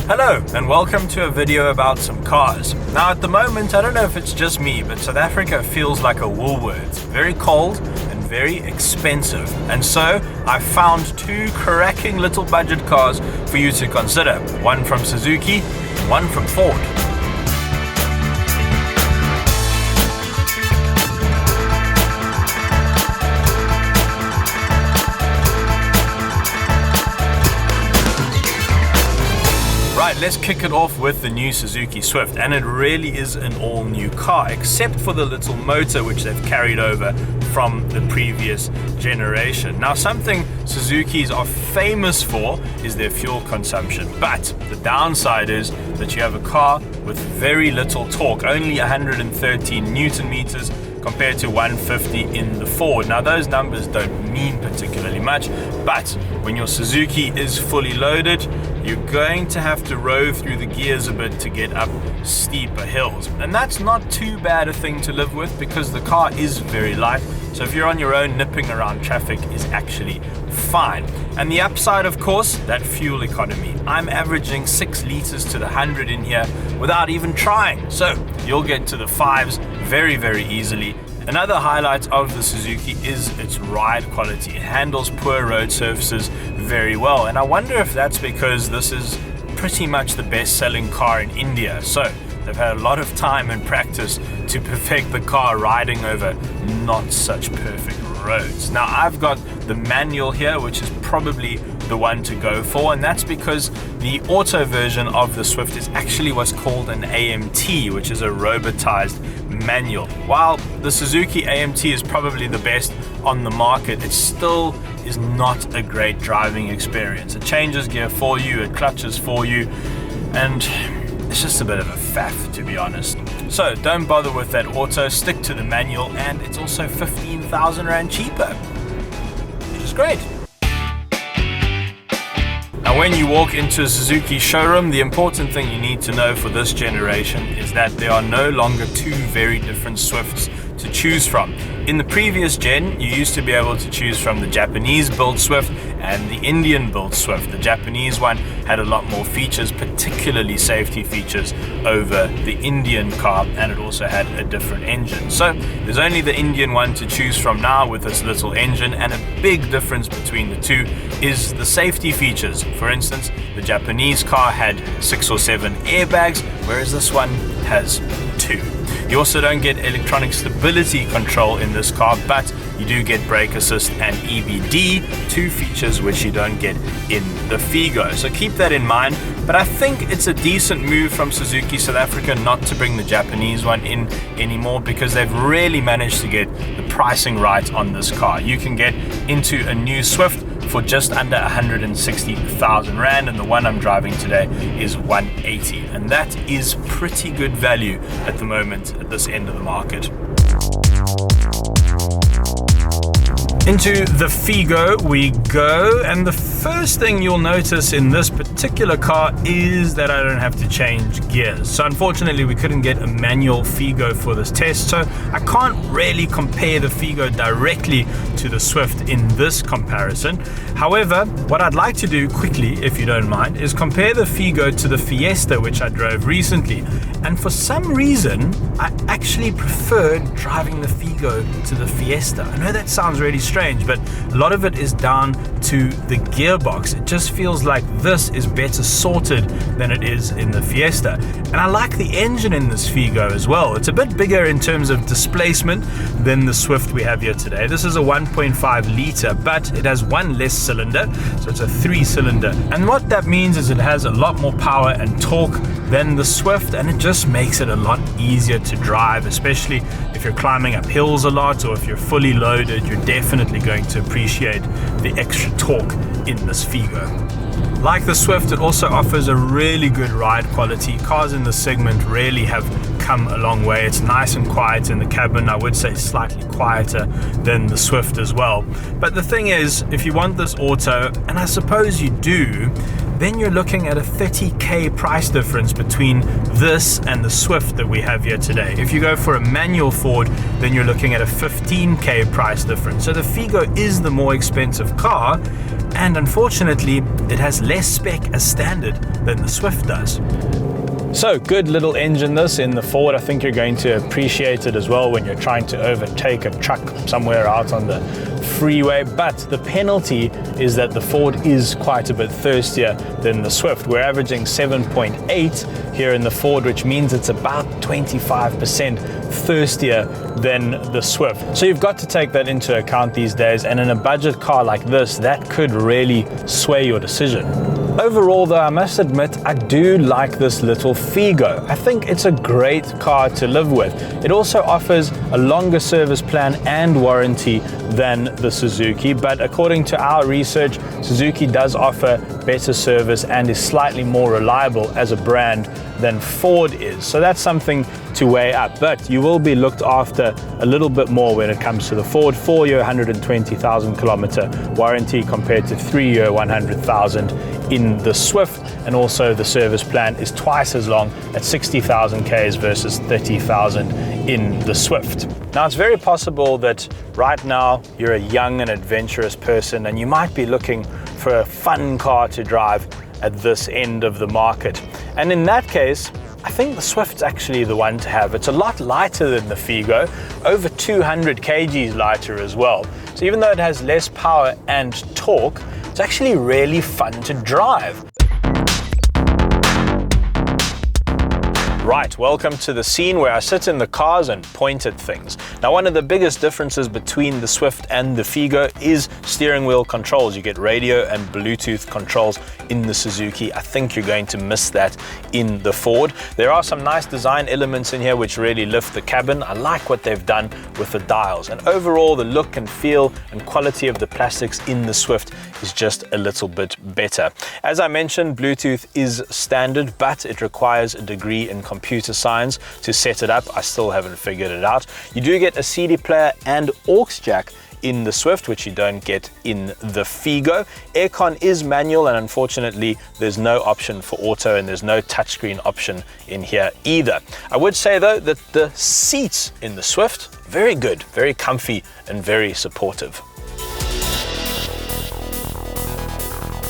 Hello and welcome to a video about some cars. Now at the moment, I don't know if it's just me, but South Africa feels like a Woolworths. Very cold and very expensive. And so I found two cracking little budget cars for you to consider. One from Suzuki and one from Ford. Let's kick it off with the new Suzuki Swift, and it really is an all-new car, except for the little motor which they've carried over from the previous generation. Now, something Suzukis are famous for is their fuel consumption, but the downside is that you have a car with very little torque, only 113 Newton meters compared to 150 in the Ford. Now those numbers don't mean particularly much, but when your Suzuki is fully loaded, you're going to have to row through the gears a bit to get up steeper hills. And that's not too bad a thing to live with because the car is very light. So if you're on your own, nipping around traffic is actually fine. And the upside, of course, that fuel economy. I'm averaging 6 liters to the 100 in here without even trying. So you'll get to the 5s very, very easily. Another highlight of the Suzuki is its ride quality. It handles poor road surfaces very well. And I wonder if that's because this is pretty much the best-selling car in India. So they've had a lot of time and practice to perfect the car riding over not such perfect roads. Now I've got the manual here, which is probably the one to go for, and that's because the auto version of the Swift is actually what's called an AMT, which is a robotized manual. While the Suzuki AMT is probably the best on the market, it still is not a great driving experience. It changes gear for you, it clutches for you, and it's just a bit of a faff, to be honest. So don't bother with that auto, stick to the manual, and it's also 15,000 Rand cheaper, which is great. Now when you walk into a Suzuki showroom, the important thing you need to know for this generation is that there are no longer two very different Swifts to choose from. In the previous gen, you used to be able to choose from the Japanese built Swift and the Indian built Swift. The Japanese one had a lot more features, particularly safety features, over the Indian car, and it also had a different engine. So there's only the Indian one to choose from now with its little engine, and a big difference between the two is the safety features. For instance, the Japanese car had 6 or 7 airbags, whereas this one has 2. You also don't get electronic stability control in this car, but you do get brake assist and EBD, 2 features which you don't get in the Figo. So keep that in mind. But I think it's a decent move from Suzuki South Africa not to bring the Japanese one in anymore, because they've really managed to get the pricing right on this car. You can get into a new Swift for just under 160,000 Rand, and the one I'm driving today is 180, and that is pretty good value at the moment at this end of the market. Into the Figo we go, and the first thing you'll notice in this particular car is that I don't have to change gears. So unfortunately we couldn't get a manual Figo for this test, so I can't really compare the Figo directly to the Swift in this comparison. However, what I'd like to do quickly, if you don't mind, is compare the Figo to the Fiesta, which I drove recently. And for some reason, I actually preferred driving the Figo to the Fiesta. I know that sounds really strange, but a lot of it is down to the gearbox. It just feels like this is better sorted than it is in the Fiesta. And I like the engine in this Figo as well. It's a bit bigger in terms of displacement than the Swift we have here today. This is a 1.5 litre, but it has one less cylinder, so it's a 3-cylinder. And what that means is it has a lot more power and torque than the Swift, and it just makes it a lot easier to drive, especially if you're climbing up hills a lot, or if you're fully loaded. You're definitely going to appreciate the extra torque in this Figo. Like the Swift, it also offers a really good ride quality. Cars in this segment really have come a long way. It's nice and quiet in the cabin. I would say slightly quieter than the Swift as well. But the thing is, if you want this auto, and I suppose you do, then you're looking at a 30k price difference between this and the Swift that we have here today. If you go for a manual Ford, then you're looking at a 15k price difference. So the Figo is the more expensive car, and unfortunately it has less spec as standard than the Swift does. So good little engine this in the Ford. I think you're going to appreciate it as well when you're trying to overtake a truck somewhere out on the freeway. But the penalty is that the Ford is quite a bit thirstier than the Swift. We're averaging 7.8 here in the Ford, which means it's about 25% thirstier than the Swift. So you've got to take that into account these days, and in a budget car like this, that could really sway your decision. Overall though, I must admit, I do like this little Figo. I think it's a great car to live with. It also offers a longer service plan and warranty than the Suzuki, but according to our research, Suzuki does offer better service and is slightly more reliable as a brand than Ford is. So that's something to weigh up, but you will be looked after a little bit more when it comes to the Ford. 4-year 120,000 kilometer warranty compared to 3-year 100,000 in the Swift, and also the service plan is twice as long at 60,000 Ks versus 30,000 in the Swift. Now it's very possible that right now you're a young and adventurous person and you might be looking for a fun car to drive at this end of the market. And in that case, I think the Swift's actually the one to have. It's a lot lighter than the Figo, over 200 kgs lighter as well. So even though it has less power and torque, it's actually really fun to drive. Right, welcome to the scene where I sit in the cars and point at things. Now, one of the biggest differences between the Swift and the Figo is steering wheel controls. You get radio and Bluetooth controls in the Suzuki. I think you're going to miss that in the Ford. There are some nice design elements in here which really lift the cabin. I like what they've done with the dials. And overall, the look and feel and quality of the plastics in the Swift is just a little bit better. As I mentioned, Bluetooth is standard, but it requires a degree in computer science to set it up. I still haven't figured it out. You do get a CD player and aux jack in the Swift, which you don't get in the Figo. Aircon is manual, and unfortunately there's no option for auto, and there's no touchscreen option in here either. I would say though that the seats in the Swift, very good, very comfy and very supportive.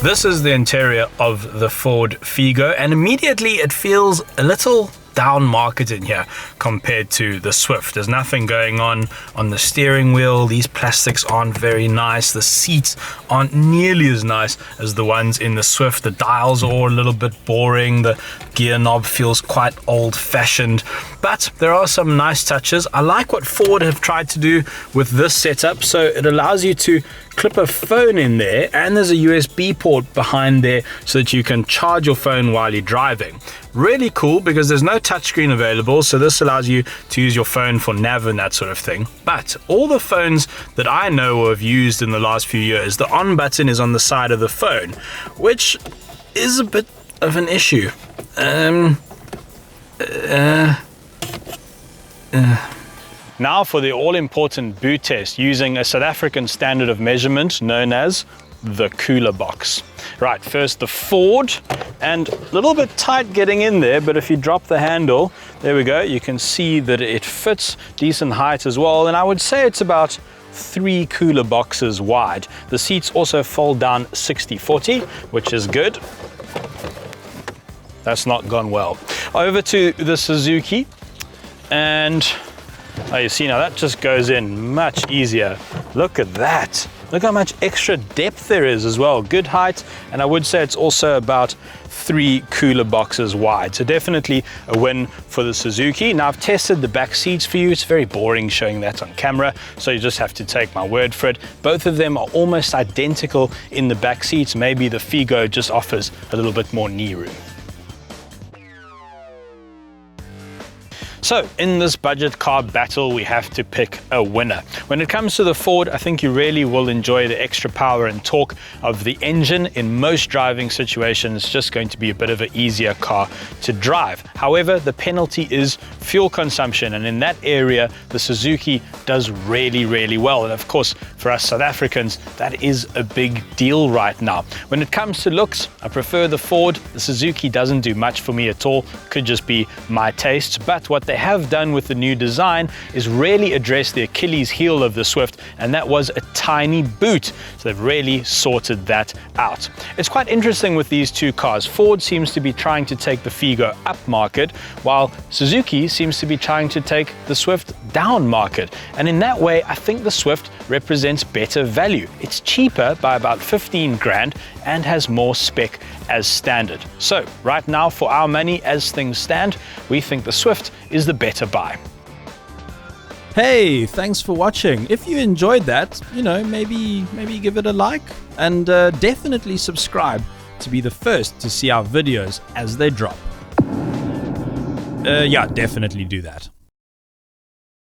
This is the interior of the Ford Figo, and immediately it feels a little down market in here compared to the Swift. There's nothing going on the steering wheel. These plastics aren't very nice. The seats aren't nearly as nice as the ones in the Swift. The dials are a little bit boring. The gear knob feels quite old-fashioned, but there are some nice touches. I like what Ford have tried to do with this setup. So it allows you to clip a phone in there, and there's a USB port behind there so that you can charge your phone while you're driving. Really cool, because there's no touchscreen available, so this allows you to use your phone for nav and that sort of thing. But all the phones that I know or have used in the last few years, the on button is on the side of the phone, which is a bit of an issue. Now for the all-important boot test using a South African standard of measurement known as the cooler box. Right, first the Ford, and a little bit tight getting in there, but if you drop the handle, there we go, you can see that it fits decent height as well, and I would say it's about 3 cooler boxes wide. The seats also fold down 60-40, which is good. That's not gone well. Over to the Suzuki, and oh, you see now that just goes in much easier. Look at that. Look how much extra depth there is as well. Good height, and I would say it's also about 3 cooler boxes wide. So definitely a win for the Suzuki. Now I've tested the back seats for you. It's very boring showing that on camera, so you just have to take my word for it. Both of them are almost identical in the back seats. Maybe the Figo just offers a little bit more knee room. So in this budget car battle, we have to pick a winner. When it comes to the Ford, I think you really will enjoy the extra power and torque of the engine. In most driving situations, it's just going to be a bit of an easier car to drive. However, the penalty is fuel consumption, and in that area, the Suzuki does really well. And of course, for us South Africans, that is a big deal right now. When it comes to looks, I prefer the Ford. The Suzuki doesn't do much for me at all. Could just be my taste, but what they have done with the new design is really address the Achilles heel of the Swift, and that was a tiny boot. So they've really sorted that out. It's quite interesting with these two cars. Ford seems to be trying to take the Figo up market, while Suzuki seems to be trying to take the Swift down market. And in that way, I think the Swift represents better value. It's cheaper by about 15 grand and has more spec as standard. So right now, for our money, as things stand, we think the Swift is the better buy. Hey, thanks for watching. If you enjoyed that, maybe give it a like, and definitely subscribe to be the first to see our videos as they drop. Yeah, definitely do that.